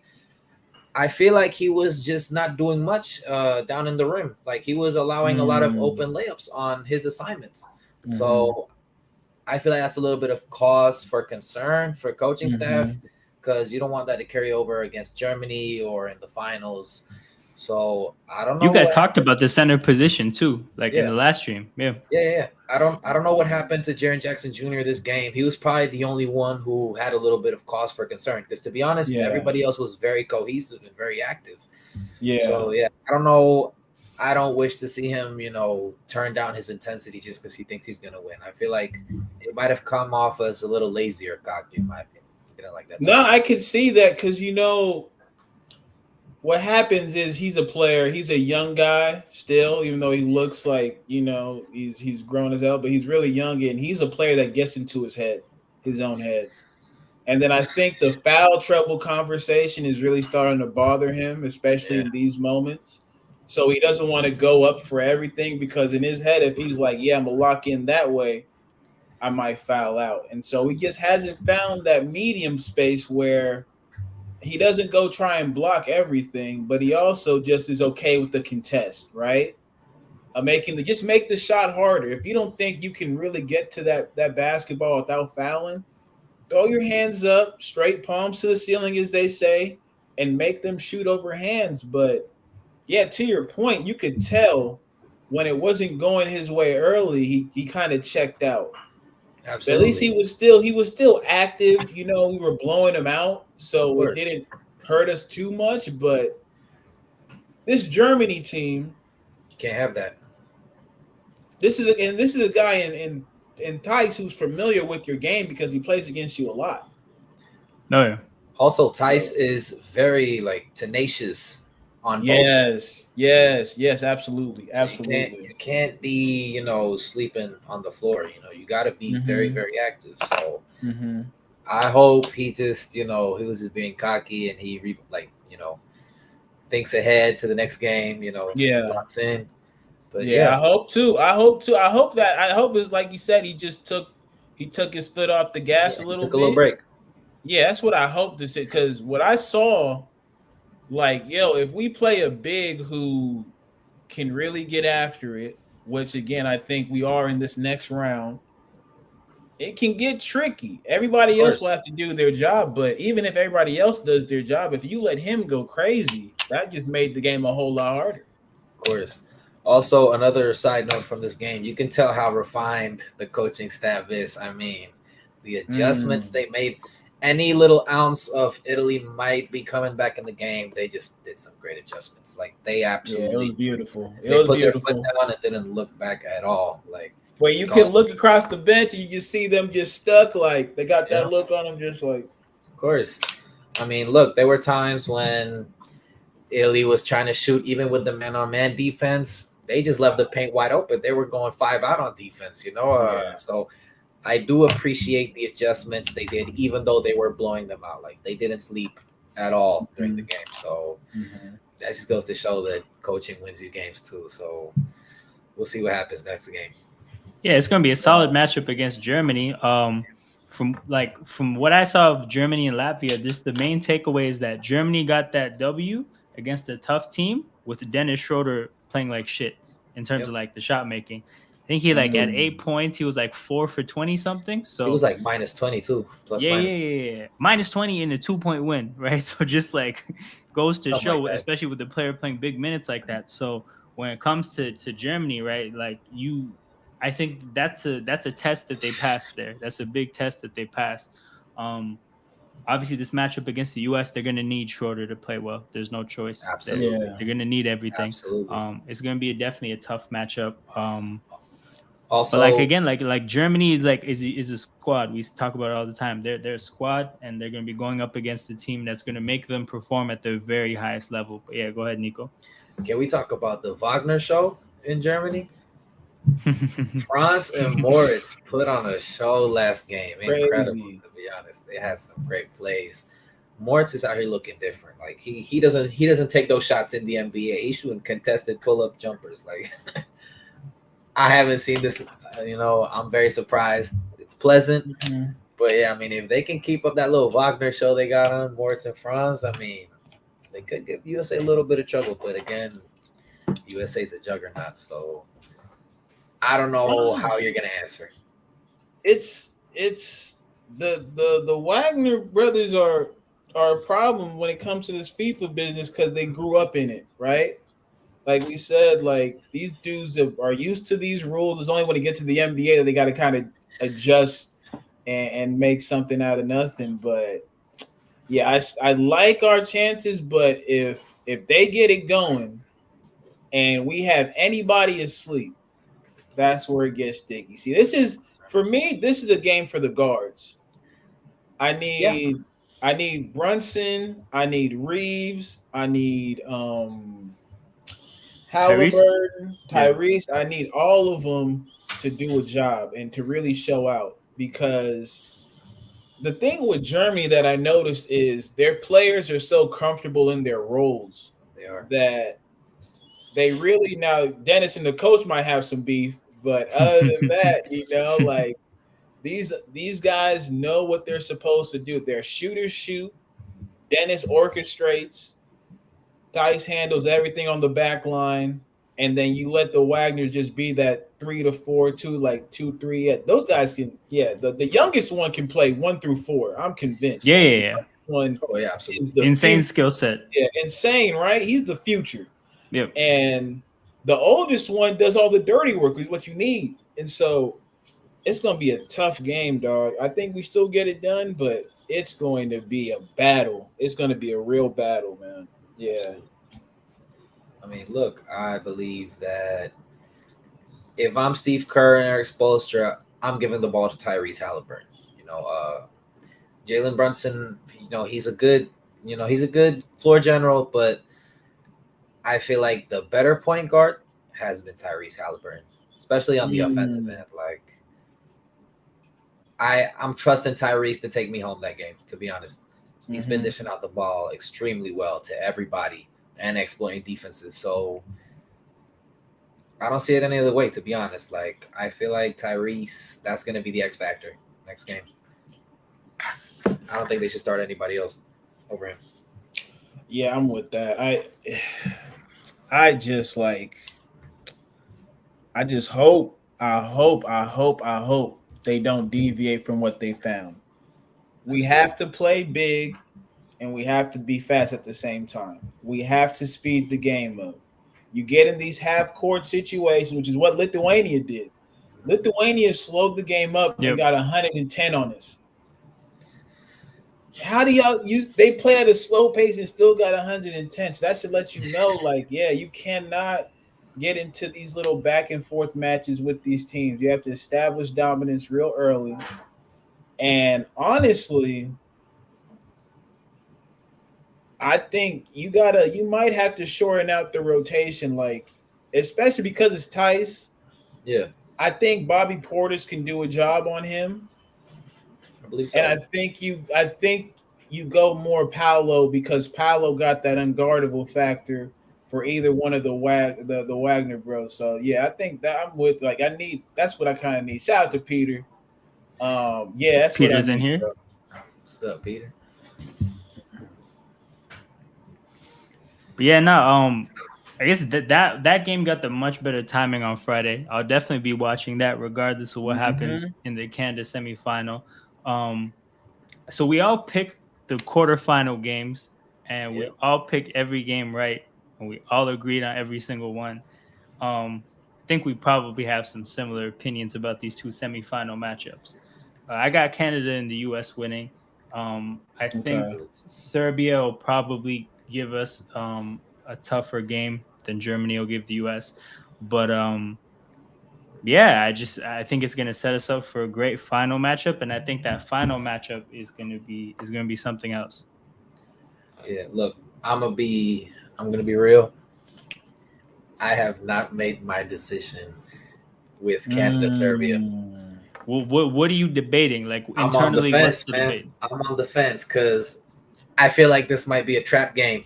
I feel like he was just not doing much down in the rim. Like he was allowing a lot of mm, open layups on his assignments. hmm, So I feel like that's a little bit of cause for concern for coaching staff, hmm. because you don't want that to carry over against Germany or in the finals. So I don't You know guys what. talked about the center position too, like in Yeah, the last stream. Yeah. yeah. I don't know what happened to Jaren Jackson Jr. this game. He was probably the only one who had a little bit of cause for concern, because to be honest, Yeah, everybody else was very cohesive and very active. yeah. So yeah, I don't know. I don't wish to see him, turn down his intensity just because he thinks he's gonna win. I feel like it might have come off as a little lazy or cocky, in my opinion. Didn't like that No, type of I could see that, because what happens is he's a player. He's a young guy still, even though he looks like he's grown as hell, but he's really young, and he's a player that gets into his own head. And then I think the foul trouble conversation is really starting to bother him, especially yeah, in these moments. So he doesn't want to go up for everything, because in his head, if he's like, "Yeah, I'm gonna lock in that way," I might foul out. And so he just hasn't found that medium space where he doesn't go try and block everything, but he also just is okay with the contest, right? Just make the shot harder. If you don't think you can really get to that basketball without fouling, throw your hands up, straight palms to the ceiling, as they say, and make them shoot over hands. But yeah, to your point, you could tell when it wasn't going his way early, he kind of checked out. But at least absolutely, he was still active. We were blowing him out, of so it course. didn't hurt us too much. But this Germany team, You can't have that. this is a guy in Tice who's familiar with your game, because he plays against you a lot. No, yeah. Also, Tice So is very like tenacious on both ends. yes, yes, yes, absolutely, So you can't absolutely. you can't be sleeping on the floor. You got to be very Mm-hmm. very active. So Mm-hmm. I hope he just he was just being cocky and thinks ahead to the next game. Yeah. Locks in. But Yeah, yeah, I hope too. I hope too. I hope it's like you said, he took his foot off the gas yeah, a he little took a little bit. break. Yeah, that's what I hope to see. Because what I saw, like, yo, if we play a big who can really get after it, which again I think we are in this next round, it can get tricky. Of Everybody else will course, have to do their job, but even if everybody else does their job, if you let him go crazy, that just made the game a whole lot harder. of course. Also, another side note from this game, you can tell how refined the coaching staff is. I mean, the adjustments Mm. they made, any little ounce of Italy might be coming back in the game. They just did some great adjustments. Like they Yeah, it was absolutely beautiful. It they was put their foot beautiful. down and didn't look back at all. Like Where you can going, look across the bench and you just see them just stuck, like they got yeah, that look on them, just like of course. I mean, look, there were times when Italy was trying to shoot even with the man-on-man defense. They just left the paint wide open. They were going 5 out on defense. yeah. So I do appreciate the adjustments they did, even though they were blowing them out. Like they didn't sleep at all during the Mhm. game. So Mhm. that just goes to show that coaching wins you games too. So we'll see what happens next game. Yeah, it's going to be a solid matchup against Germany. From what I saw of Germany and Latvia, just the main takeaway is that Germany got that W against a tough team with Dennis Schroeder playing like shit in terms Yep. of like the shot making. I think he like at Mm. 8 points, he was like 4 for 20 something. It was So like minus 22, plus yeah, yeah, minus, yeah, yeah. Minus 20 in a 2 point win, right? So just like goes to something like show, that. especially with the player playing big minutes like that. So when it comes to Germany, right? Like I think that's a test that they passed there. That's a big test that they passed. Um Obviously this matchup against the US, they're gonna need Schroeder to play well. There's no choice. Absolutely. They're gonna need everything. Absolutely. It's gonna be definitely a tough matchup. But like Also, again, like Germany is like is a squad. We talk about it all the time. They're a squad, and they're going to be going up against a team that's going to make them perform at their very highest level. But yeah, go ahead, Nico. can we talk about the Wagner show in Germany? Franz and Moritz put on a show last game. Incredible, Crazy. to be honest. They had some great plays. Moritz is out here looking different. Like he doesn't take those shots in the NBA. He's shooting contested pull up jumpers. Like I haven't seen this. I'm very surprised. It's pleasant, Mhm. but yeah, I mean, if they can keep up that little Wagner show they got on Moritz and Franz, I mean, they could give USA a little bit of trouble. But again, USA's a juggernaut, so I don't know Ah, how you're gonna answer. it's the Wagner brothers are a problem when it comes to this FIFA business because they grew up in it, right? Like we said, like these dudes are used to these rules. It's only when they get to the NBA that they got to kind of adjust and make something out of nothing. But yeah, I like our chances, but if they get it going and we have anybody asleep, that's where it gets sticky. See, this is for me. This is a game for the guards. I Yeah, need I need Brunson. I need Reeves. I need Tyrese. Halliburton, Yeah. Tyrese. I need all of them to do a job and to really show out because the thing with Germany that I noticed is their players are so comfortable in their roles they are. that they really now Dennis and the coach might have some beef, but other than that, like these guys know what they're supposed to do. Their shooters shoot. Dennis orchestrates. Dice handles everything on the back line, and then you let the Wagner just be that 3 to 4, two like 2, 3. Yeah, those guys can. Yeah, the youngest one can play 1 through 4. I'm convinced. Yeah, Like yeah, the yeah. youngest one Oh yeah, is absolutely. the Insane future. skill set. Yeah, insane, right? He's the future, Yep. and the oldest one does all the dirty work. Is what you need, and so it's going to be a tough game, dog. I think we still get it done, but it's going to be a battle. It's going to be a real battle, man. Yeah. Absolutely. I mean, look, I believe that if I'm Steve Kerr and Eric Spoelstra, I'm giving the ball to Tyrese Halliburton. Jalen Brunson, he's a good floor general, but I feel like the better point guard has been Tyrese Halliburton, especially on the offensive Mm. end. Like I'm trusting Tyrese to take me home that game. To be honest, he's been Hmm. dishing out the ball extremely well to everybody and exploiting defenses. So I don't see it any other way, to be honest. Like I feel like Tyrese, that's gonna be the X factor next game. I don't think they should start anybody else over him. Yeah, I'm with that. I just like I just hope they don't deviate from what they found. We That's fair. have to play big and we have to be fast at the same time. We have to speed the game up. You get in these half court situations, which is what Lithuania did. Lithuania slowed the game up and Yep. got 110 on us. How do y'all you they played at a slow pace and still got 110? So that should let you know, like, yeah, you cannot get into these little back and forth matches with these teams. You have to establish dominance real early. And honestly, I think you might have to shorten out the rotation, like especially because it's Tice. Yeah, I think Bobby Portis can do a job on him. I believe And so. I think you go more Paolo because Paolo got that unguardable factor for either one of the Wagner bros. So yeah, I think that I'm with like I need that's what I kind of need. Shout out to Peter. Yeah, that's what I Peter's in need, here. bro. What's up, Peter? But yeah, no, I guess that game got the much better timing on Friday. I'll definitely be watching that regardless of what happens Mm-hmm. in the Canada semifinal. Um, so we all picked the quarterfinal games, and we Yep. all picked every game right, and we all agreed on every single one. I think we probably have some similar opinions about these two semifinal matchups. I got Canada and the U.S. winning. I think Okay. Serbia will probably give us a tougher game than Germany will give the U.S. But yeah, I think it's going to set us up for a great final matchup, and I think that final matchup is going to be something else. Yeah. Look, I'm gonna be real. I have not made my decision with Canada Serbia. Mm. What are you debating? Like I'm on the internally, what's fence, the man. debate? I'm on the fence because I feel like this might be a trap game.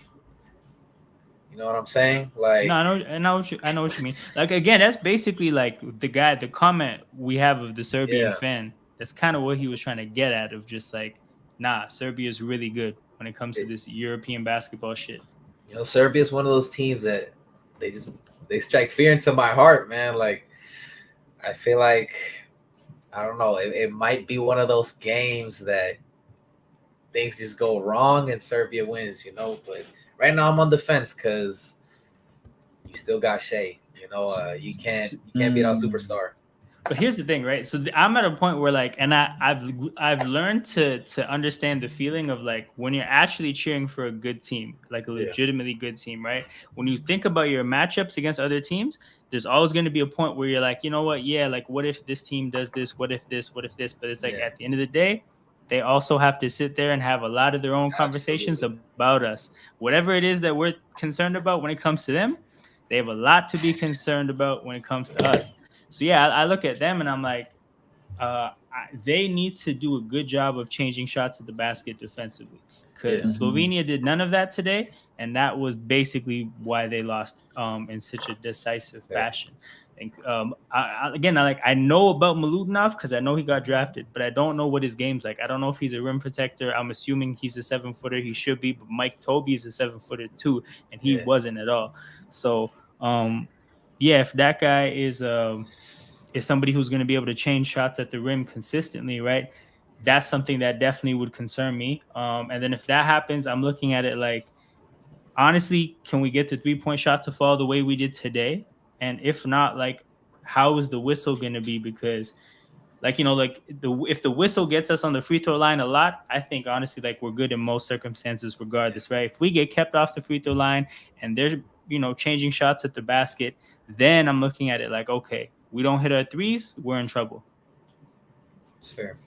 You know what I'm saying? No, Like, I know what you mean. Like again, that's basically like the comment we have of the Serbian yeah, fan. That's kind of what he was trying to get at of just like, nah, Serbia is really good when it comes to it, this European basketball shit. Serbia is one of those teams that they just they strike fear into my heart, man. Like, I feel like I don't know. It might be one of those games that things just go wrong and Serbia wins. But right now I'm on the fence because you still got Shea. S- You can't beat our Mm. superstar. But here's the thing, right? So I'm at a point where like, and I've learned to understand the feeling of like when you're actually cheering for a good team, like a Yeah, legitimately good team, right? When you think about your matchups against other teams, there's always going to be a point where you're like, you know what? Yeah, like what if this team does this? What if this? What if this? But it's like yeah, at the end of the day, they also have to sit there and have a lot of their own conversations absolutely. about us. Whatever it is that we're concerned about when it comes to them, they have a lot to be concerned about when it comes to us. So yeah, I look at them and I'm like, they need to do a good job of changing shots at the basket defensively Yeah, because Mm-hmm. Slovenia did none of that today, and that was basically why they lost in such a decisive fair. fashion. And again, I know about Milutinov because I know he got drafted, but I don't know what his game's like. I don't know if he's a rim protector. I'm assuming he's a 7 footer. He should be, but Mike Toby is a 7 footer too, and he Yeah, wasn't at all. So yeah, if that guy is somebody who's going to be able to change shots at the rim consistently, right? That's something that definitely would concern me. And then if that happens, I'm looking at it like, honestly, can we get the 3 point shot to fall the way we did today? And if not, like, how is the whistle going to be? Because like like if the whistle gets us on the free throw line a lot, I think honestly like we're good in most circumstances yeah, regardless, right? If we get kept off the free throw line and they're changing shots at the basket, then I'm looking at it like, okay, we don't hit our threes, we're in trouble. it's fair.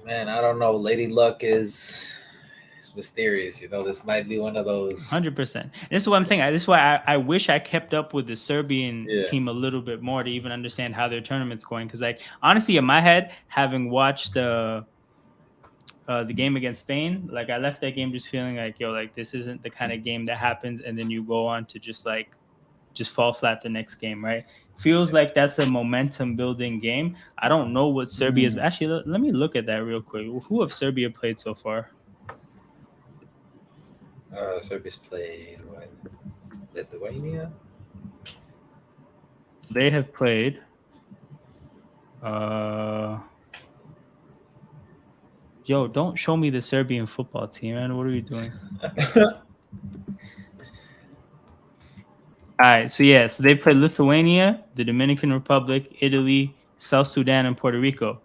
Man, I don't know. Lady Luck is mysterious. This might be one of those. 100%. This is what I'm saying. This is why I wish I kept up with the Serbian Yeah, team a little bit more to even understand how their tournament's going. Because, like, honestly, in my head, having watched the game against Spain, like I left that game just feeling like, yo, like this isn't the kind of game that happens, and then you go on to just fall flat the next game, right? Feels like that's a momentum building game. I don't know what Serbia's Mm. actually. Let me look at that real quick. Who have Serbia played so far? Serbia's played what? Lithuania. They have played. Uh, yo, don't show me the Serbian football team, man. What are you doing? All right, so yeah, so they played Lithuania, the Dominican Republic, Italy, South Sudan, and Puerto Rico.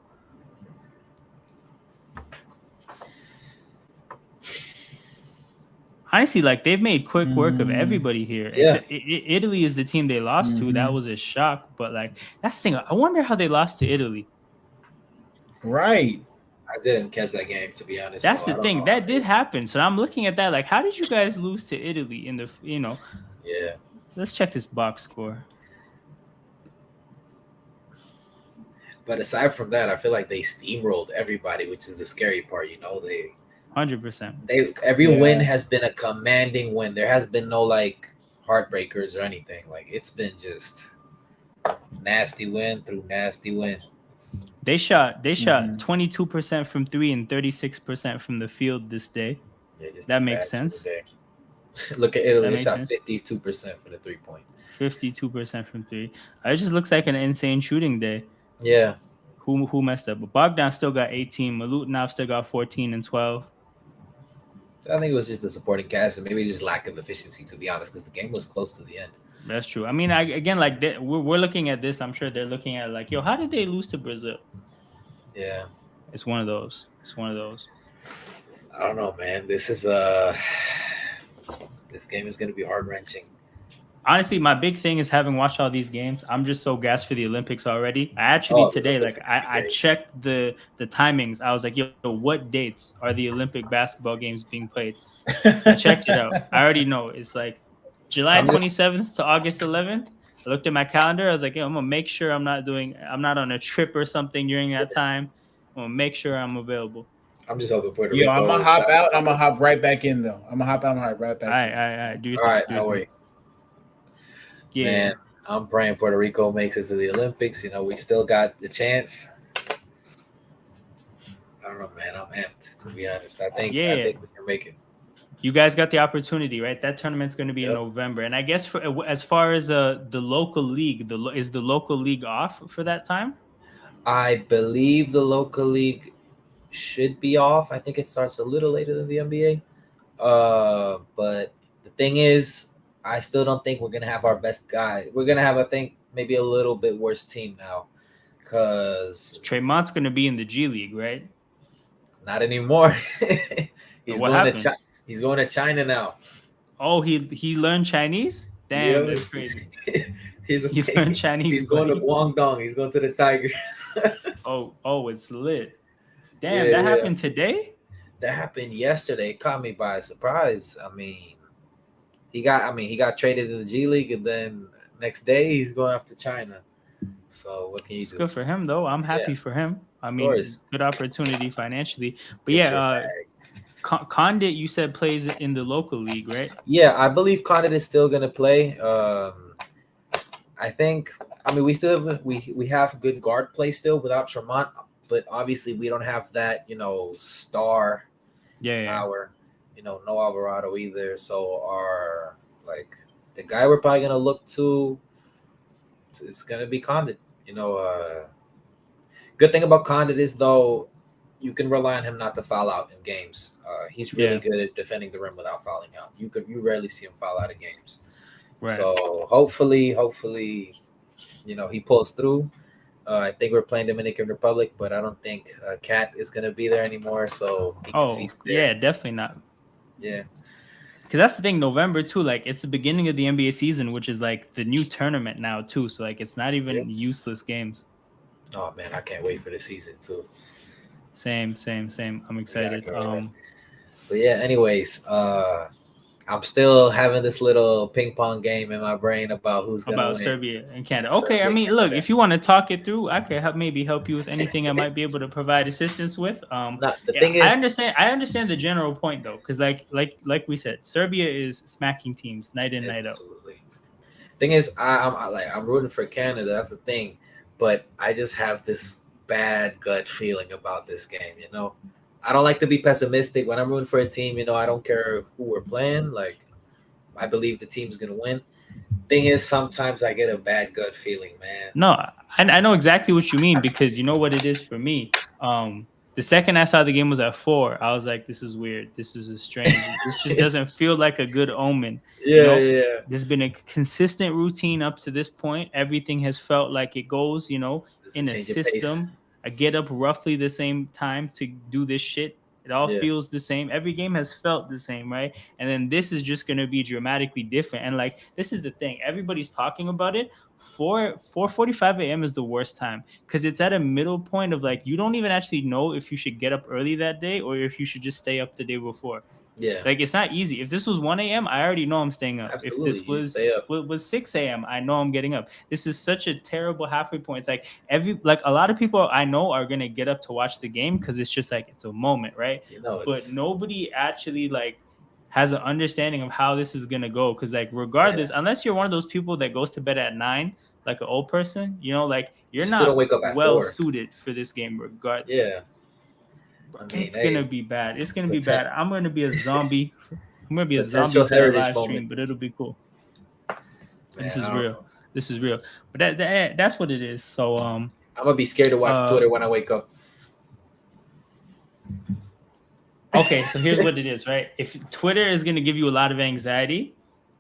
Honestly, like they've made quick work of Mm. everybody here. Yeah, Except Italy is the team they lost to. That Mhm. was a shock, but like that's the thing. I wonder how they lost to Italy. Right. I didn't catch that game to be honest, That's so the I don't thing know how that did they. happen. So I'm looking at that like, how did you guys lose to Italy in the Yeah, Let's check this box score. but aside from that, I feel like they steamrolled everybody, which is the scary part. They 100%. they every win Yeah. has been a commanding win. There has been no like heartbreakers or anything. Like it's been just nasty win through nasty win. They shot Mhm. 22% from three and 36% from the field this day. Yeah, just a That makes bad shooting sense. day. Look at Italy; That they makes shot sense. 52% for the 3 point. 52% from three. It just looks like an insane shooting day. Yeah, Who messed up? But Bogdan still got 18. Malutinov still got 14 and 12. I think it was just the supporting cast and maybe just lack of efficiency, to be honest, because the game was close to the end. That's true. I mean, again, like we're looking at this. I'm sure they're looking at like, yo, how did they lose to Brazil? Yeah, It's one of those. It's one of those. I don't know, man. This game is going to be heart wrenching. Honestly, my big thing is having watched all these games. I'm just so gassed for the Olympics already. I actually Oh, the today, Olympics like are going to be I great. checked the timings. I was like, yo, what dates are the Olympic basketball games being played? I checked it out. I already know it's like July I'm just 27th to August 11th. I looked at my calendar. I was like, yo, I'm gonna make sure I'm not on a trip or something during that time. I'm gonna make sure I'm available. I'm just hoping Puerto Yo, I'm gonna Rico hop bounce out. I'm back. gonna hop right back in though. I'm gonna hop out. I'm gonna hop right All back right, in. all right, all right. Do your All thing. right, Do your no thing. worry, Yeah. man. I'm praying Puerto Rico makes it to the Olympics. We still got the chance. I don't know, man. I'm amped to be honest. I Yeah. think we can make it. You guys got the opportunity, right? That tournament's going to be in Yep. November, and I guess for as far as the local league, is the local league off for that time? I believe the local league should be off. I think it starts a little later than the NBA. But the thing is, I still don't think we're gonna have our best guy. We're gonna have, I think, maybe a little bit worse team now, cause Treymont's going to be in the G League, right? not anymore. he's What going to happened? China. He's going to China now. Oh, he learned Chinese. Damn, Yeah, that's crazy. he's He learned Chinese, he's going to buddy. Guangdong. He's going to the Tigers. Oh, it's lit. Damn, Yeah, that yeah. happened today. That happened yesterday. It caught me by surprise. I mean, he got traded in the G League, and then next day he's going off to China. So what can you It's do? good for him though. I'm Yeah, happy for him. I of mean, course. good opportunity financially. But Get yeah, your bag. Condit, you said plays in the local league, right? Yeah, I believe Condit is still gonna play. I think. I mean, we still we have good guard play still without Tremont, but obviously we don't have that star Yeah, yeah. power. No Alvarado either. So our like the guy we're probably gonna look to, it's gonna be Condit. Good thing about Condit is though, you can rely on him not to foul out in games. He's really Yeah. good at defending the rim without fouling out. You rarely see him foul out of games. Right. So hopefully, he pulls through. I think we're playing Dominican Republic, but I don't think Cat is gonna be there anymore, so he can Oh, feast there. yeah, definitely not. Yeah. Because that's the thing, November too. Like it's the beginning of the NBA season, which is like the new tournament now too. So like it's not Yep. even useless games. Oh man, I can't wait for the season too. Same, same, same. I'm Yeah, I excited. can't wait. But yeah, anyways, I'm still having this little ping pong game in my brain about who's gonna about win. Serbia and Canada. Okay, I Serbia, mean, look, Canada. if you want to talk it through, I can maybe help you with anything I might be able to provide assistance with. Not the Yeah, thing is, I understand the general point though, because like we said, Serbia is smacking teams night in night out. absolutely. Thing is, I'm rooting for Canada. That's the thing, but I just have this bad gut feeling about this game. I don't like to be pessimistic when I'm rooting for a team. I don't care who we're playing. Like, I believe the team's gonna win. Thing is, sometimes I get a bad gut feeling, man. No, I know exactly what you mean because you know what it is for me. The second I saw the game was at 4, I was like, this is weird. This is a strange. This just doesn't feel like a good omen. You Yeah, know, yeah. there's been a consistent routine up to this point. Everything has felt like it goes, There's a in a change of pace. system. I get up roughly the same time to do this shit. It all Yeah, feels the same. Every game has felt the same, right? And then this is just going to be dramatically different. And like, this is the thing. Everybody's talking about it. 4:45 a.m. is the worst time because it's at a middle point of like you don't even actually know if you should get up early that day or if you should just stay up the day before. yeah. Like it's not easy. If this was 1 a.m., I already know I'm staying up. If Absolutely. this You just stay up. was 6 a.m., I know I'm getting up. This is such a terrible halfway point. It's like a lot of people I know are gonna get up to watch the game because it's just like it's a moment, right? But It's nobody actually like has an understanding of how this is gonna go. Cause like yeah. regardless, unless you're one of those people that goes to bed at 9, like an old person, like You you're still don't not wake up at well 4. suited for this game regardless. Yeah. I mean, It's gonna hey, be bad. It's gonna be poten- bad. I'm gonna be a zombie. I'm gonna be a zombie potential for that heritage live moment, stream, but it'll be cool. This man. is I don't real. know. This is real. But that's what it is. So I'm gonna be scared to watch uh Twitter when I wake up. okay, so here's what it is, right? If Twitter is gonna give you a lot of anxiety,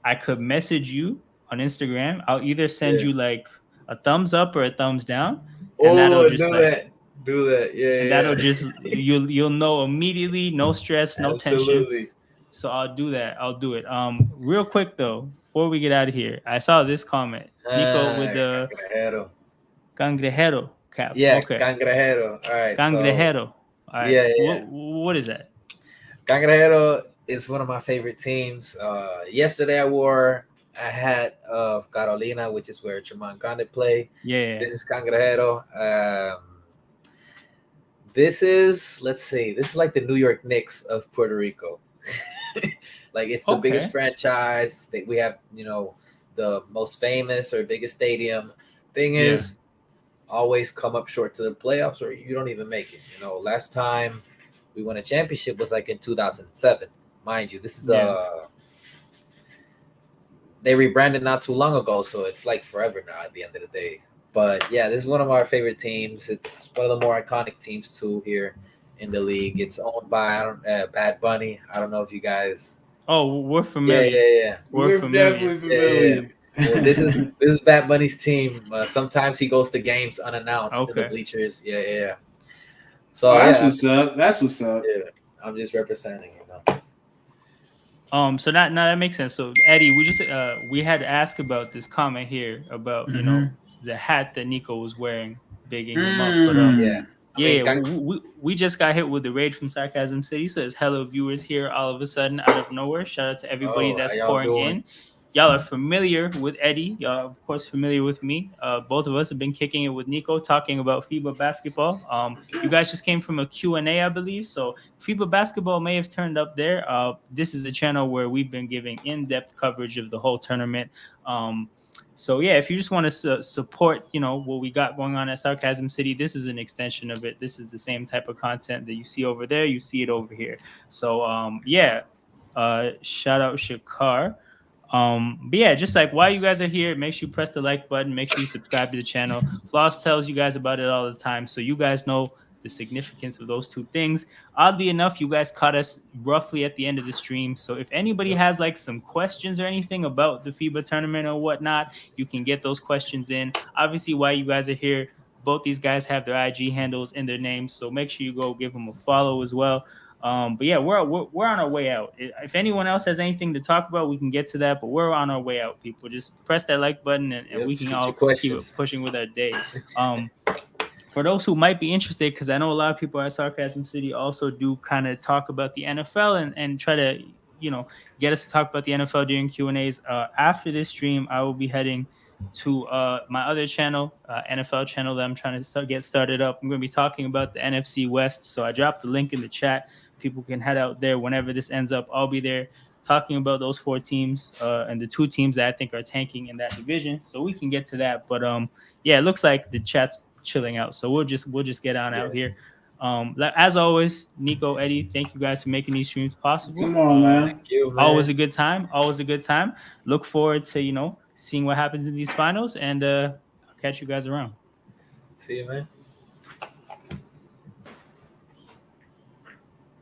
I could message you on Instagram. I'll either send Yeah. you like a thumbs up or a thumbs down, and that'll Oh, just do like that. Do that. Yeah, yeah. you'll know immediately, no stress, no tension. Absolutely. So I'll do that. I'll do it. Real quick though, before we get out of here, I saw this comment. Nico with the Cangrejero. cangrejero cap. Yeah, Okay, cangrejero. All right. So, cangrejero. All right. yeah, yeah. What is that? Cangrejero is one of my favorite teams. Yesterday, I wore a hat of Carolina, which is where Chaman Conde play. Yeah. This is Cangrejero. Let's see, this is like the New York Knicks of Puerto Rico. Like, it's the biggest Okay. franchise that we have, the most famous or biggest stadium. Thing Yeah. is, always come up short to the playoffs or you don't even make it. Last time we won a championship was like in 2007. Mind you, this is Yeah. they rebranded not too long ago, so it's like forever now at the end of the day. But yeah, this is one of our favorite teams. It's one of the more iconic teams too here in the league. It's owned by Bad Bunny. I don't know if you guys. Oh, we're Yeah, familiar. yeah, yeah. We're definitely familiar. familiar. Yeah, this is Bad Bunny's team. Sometimes he goes to games unannounced in the Okay. bleachers. Yeah, yeah, yeah. So Oh, that's yeah, what's up. That's what's up. yeah, I'm just representing. So that makes sense. So Eddie, we had asked about this comment here about the hat that Nico was wearing, bigging him up. But Yeah, I yeah, mean, we just got hit with the raid from Sarcasm City, so there's hella viewers here all of a sudden out of nowhere. Shout out to everybody oh, that's how y'all pouring doing? in. Y'all are familiar with Eddie. Y'all are, of course, familiar with me. Both of us have been kicking it with Nico, talking about FIBA basketball. You guys just came from a Q&A, I believe. So FIBA basketball may have turned up there. This is a channel where we've been giving in-depth coverage of the whole tournament. So yeah, if you just want to support, what we got going on at Sarcasm City, this is an extension of it. This is the same type of content that you see over there. You see it over here. So yeah, shout out Shakar. But yeah, just like while you guys are here, make sure you press the like button, make sure you subscribe to the channel. Floss tells you guys about it all the time, so you guys know the significance of those two things. Oddly enough, you guys caught us roughly at the end of the stream, so if anybody has like some questions or anything about the FIBA tournament or whatnot, you can get those questions in. Obviously, while you guys are here, both these guys have their IG handles in their names, so make sure you go give them a follow as well. But yeah, we're on our way out. If anyone else has anything to talk about, we can get to that. But we're on our way out, people. Just press that like button, and Yep, we can shoot your all keep questions. it pushing with our day. For those who might be interested, because I know a lot of people at Sarcasm City also do kind of talk about the NFL and try to get us to talk about the NFL during Q&As. After this stream, I will be heading to my other channel, NFL channel that I'm trying to get started up. I'm going to be talking about the NFC West. So I dropped the link in the chat. People can head out there whenever this ends up. I'll be there talking about those four teams and the two teams that I think are tanking in that division. So we can get to that. But yeah, it looks like the chat's chilling out. So we'll just get on out here. As always, Nico, Eddie, thank you guys for making these streams possible. Come on, man. Thank you, Always man. a good time. Always a good time. Look forward to seeing what happens in these finals, and I'll catch you guys around. See you, man.